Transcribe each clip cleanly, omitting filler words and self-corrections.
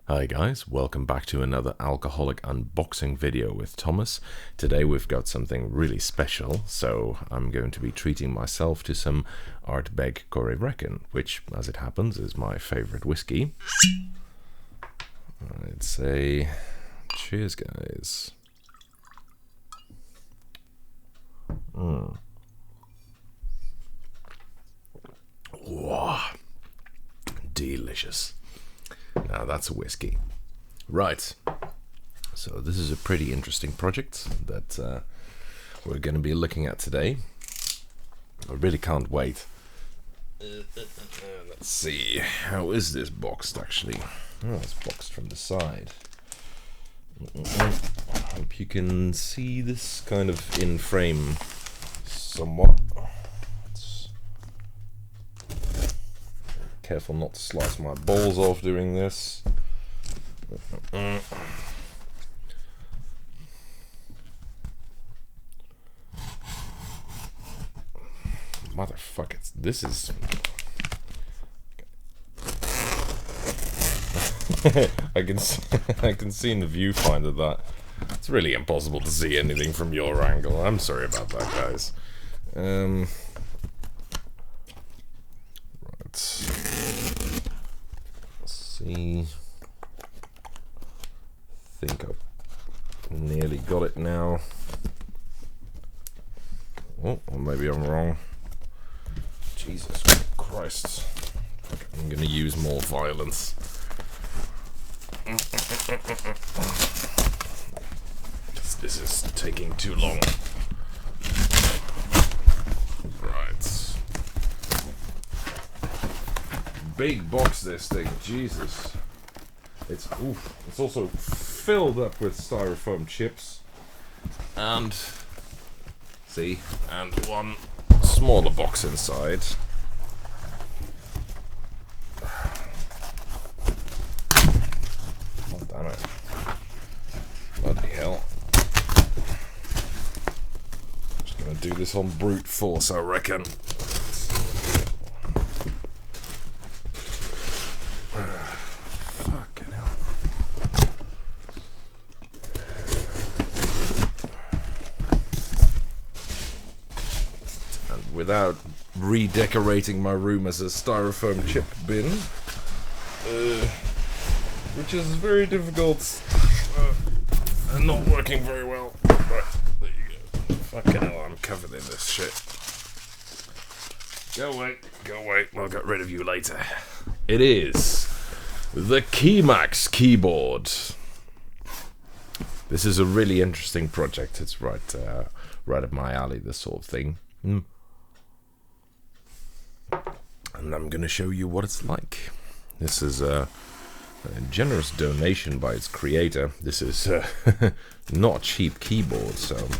Hi guys, welcome back to another alcoholic unboxing video with Thomas. Today we've got something really special, so I'm going to be treating myself to some Ardbeg Corryvreckan, which, as it happens, is my favorite whiskey. I'd say cheers, guys. Wow, delicious. Now that's a whiskey. Right, so this is a pretty interesting project that we're going to be looking at today. I really can't wait. Let's see, how is this boxed actually? Oh, it's boxed from the side. I hope you can see this kind of in frame somewhat. Careful not to slice my balls off doing this. Motherfuckers, this is... I can see in the viewfinder that it's really impossible to see anything from your angle. I'm sorry about that, guys. See, I think I've nearly got it now. Oh, or maybe I'm wrong. Jesus Christ. I'm gonna use more violence. This is taking too long. Right. Big box, this thing, Jesus. It's also filled up with styrofoam chips, and one smaller box inside. Oh, damn it. Bloody hell. Just gonna do this on brute force, I reckon. Without redecorating my room as a styrofoam chip bin, which is very difficult and not working very well. Right, there you go. Fucking hell, I'm covered in this shit. Go away, I'll get rid of you later. It is the Keymacs keyboard. This is a really interesting project. It's right up my alley, this sort of thing. And I'm going to show you what it's like. This is a generous donation by its creator. This is not a cheap keyboard, so it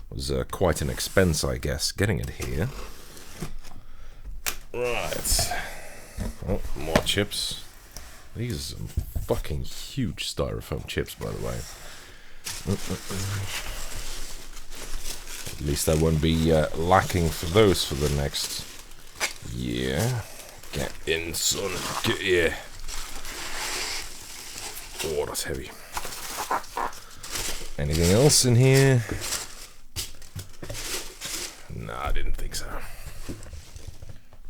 was quite an expense, I guess, getting it here. Right. Oh, more chips. These are some fucking huge styrofoam chips, by the way. At least I won't be lacking for those for the next year. Get in, son. Get here. Oh, that's heavy. Anything else in here? No, I didn't think so.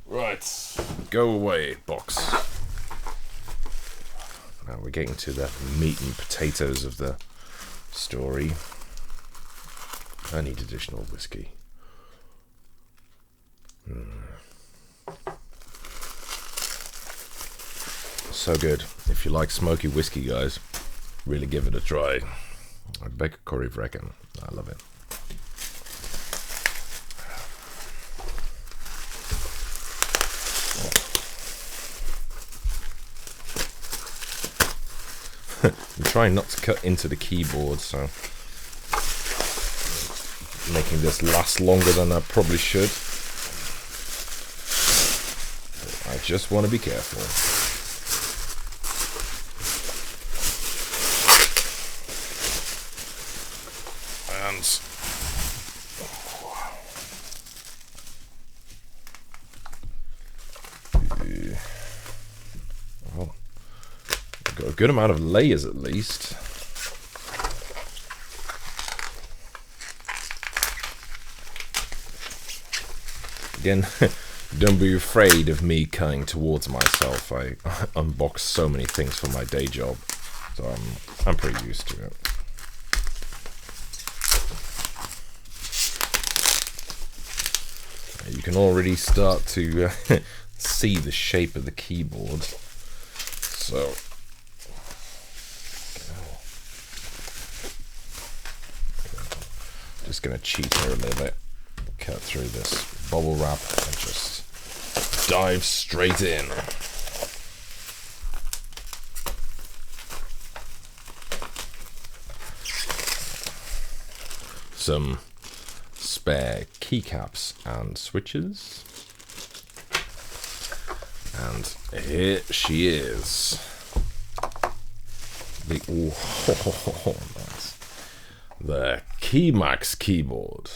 Right. Go away, box. Now we're getting to the meat and potatoes of the story. I need additional whiskey. So good. If you like smoky whiskey, guys, really give it a try. Ardbeg Corryvreckan. I love it. I'm trying not to cut into the keyboard, so making this last longer than I probably should. I just want to be careful. And well, good amount of layers at least. Again, don't be afraid of me cutting towards myself. I unbox so many things for my day job, so I'm pretty used to it. You can already start to see the shape of the keyboard. So just gonna cheat here a little bit. Cut through this bubble wrap and just dive straight in. Some spare keycaps and switches. And here she is. Nice. The Keymacs keyboard.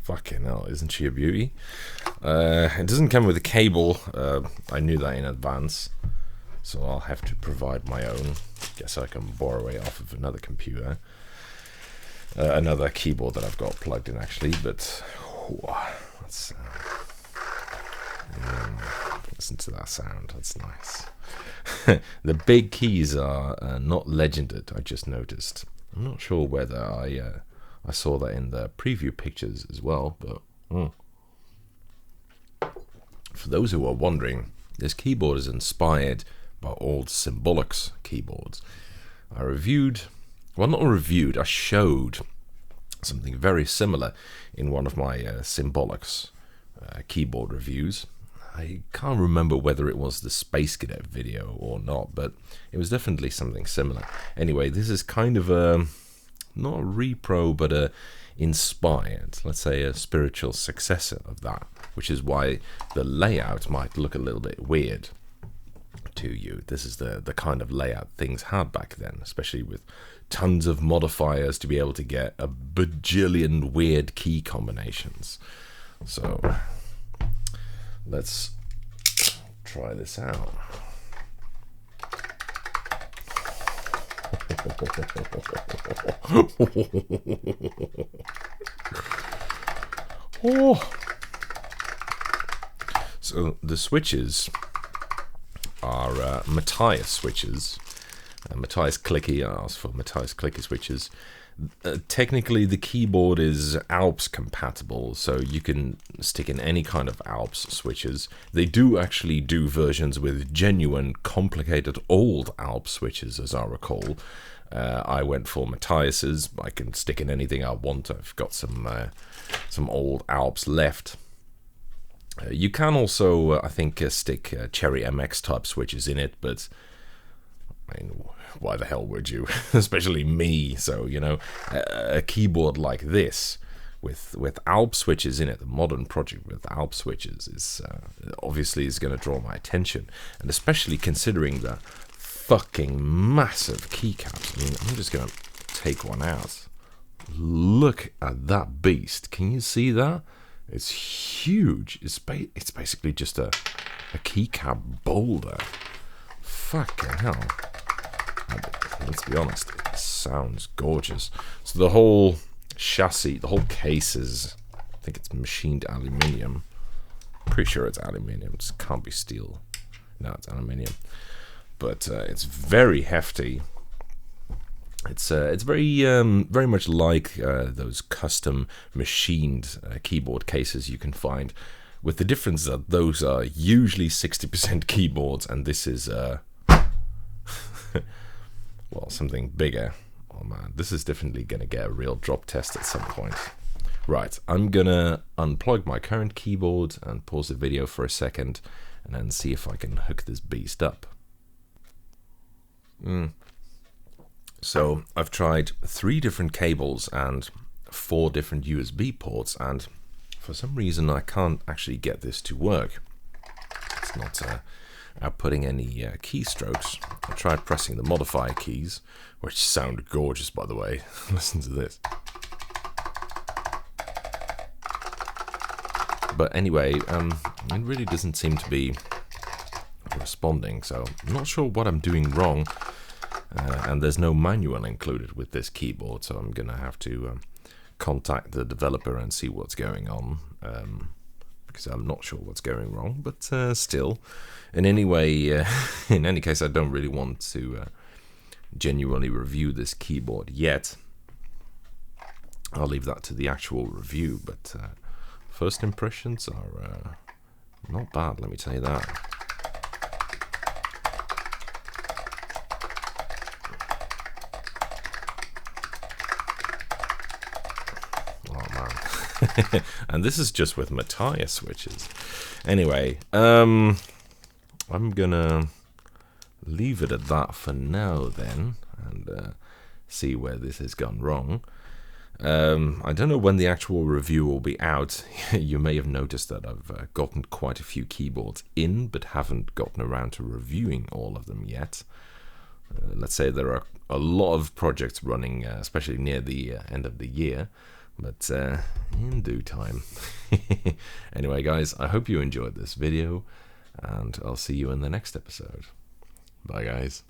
Fucking hell, isn't she a beauty? It doesn't come with a cable. I knew that in advance, so I'll have to provide my own. Guess I can borrow it off of another computer. Another keyboard that I've got plugged in actually, but let's listen to that sound. That's nice. The big keys are not legended, I just noticed. I'm not sure whether I saw that in the preview pictures as well, but for those who are wondering, this keyboard is inspired by old Symbolics keyboards. I showed something very similar in one of my Symbolics keyboard reviews. I can't remember whether it was the Space Cadet video or not, but it was definitely something similar. Anyway, this is kind of a, not a repro, but a inspired, let's say a spiritual successor of that, which is why the layout might look a little bit weird to you. This is the kind of layout things had back then, especially with tons of modifiers to be able to get a bajillion weird key combinations. So let's try this out. So the switches are Matthias switches. Matthias Clicky, I asked for Matthias Clicky switches. Technically the keyboard is Alps compatible, so you can stick in any kind of Alps switches. They do actually do versions with genuine, complicated old Alps switches, as I recall. I went for Matthias's. I can stick in anything I want. I've got some old Alps left. You can also, I think, stick Cherry MX type switches in it, but I mean, why the hell would you? Especially me. So, you know, a keyboard like this with Alps switches in it, the modern project with Alps switches, is obviously is going to draw my attention, and especially considering the fucking massive keycaps. I mean, I'm just going to take one out. Look at that beast. Can you see that? It's huge. It's basically just a keycap boulder. Fucking hell. Let's be honest, it sounds gorgeous. So the whole chassis, the whole case is, I think it's machined aluminium. Pretty sure it's aluminium. It can't be steel. No, it's aluminium. But it's very hefty. It's very much like those custom machined keyboard cases you can find, with the difference that those are usually 60% keyboards, and this is well, something bigger. Oh man, this is definitely gonna get a real drop test at some point. Right, I'm gonna unplug my current keyboard and pause the video for a second, and then see if I can hook this beast up. So I've tried 3 different cables and 4 different USB ports, and for some reason I can't actually get this to work. It's not outputting any keystrokes. I tried pressing the modifier keys, which sound gorgeous, by the way. Listen to this. But anyway, it really doesn't seem to be responding, so I'm not sure what I'm doing wrong. and there's no manual included with this keyboard, so I'm gonna have to contact the developer and see what's going on, because I'm not sure what's going wrong, but still, in any case, I don't really want to genuinely review this keyboard yet. I'll leave that to the actual review, but first impressions are not bad, let me tell you that. And this is just with Matthias switches. Anyway, I'm gonna leave it at that for now then, and see where this has gone wrong. I don't know when the actual review will be out. You may have noticed that I've gotten quite a few keyboards in, but haven't gotten around to reviewing all of them yet. Let's say there are a lot of projects running, especially near the end of the year. But in due time. Anyway, guys, I hope you enjoyed this video, and I'll see you in the next episode. Bye, guys.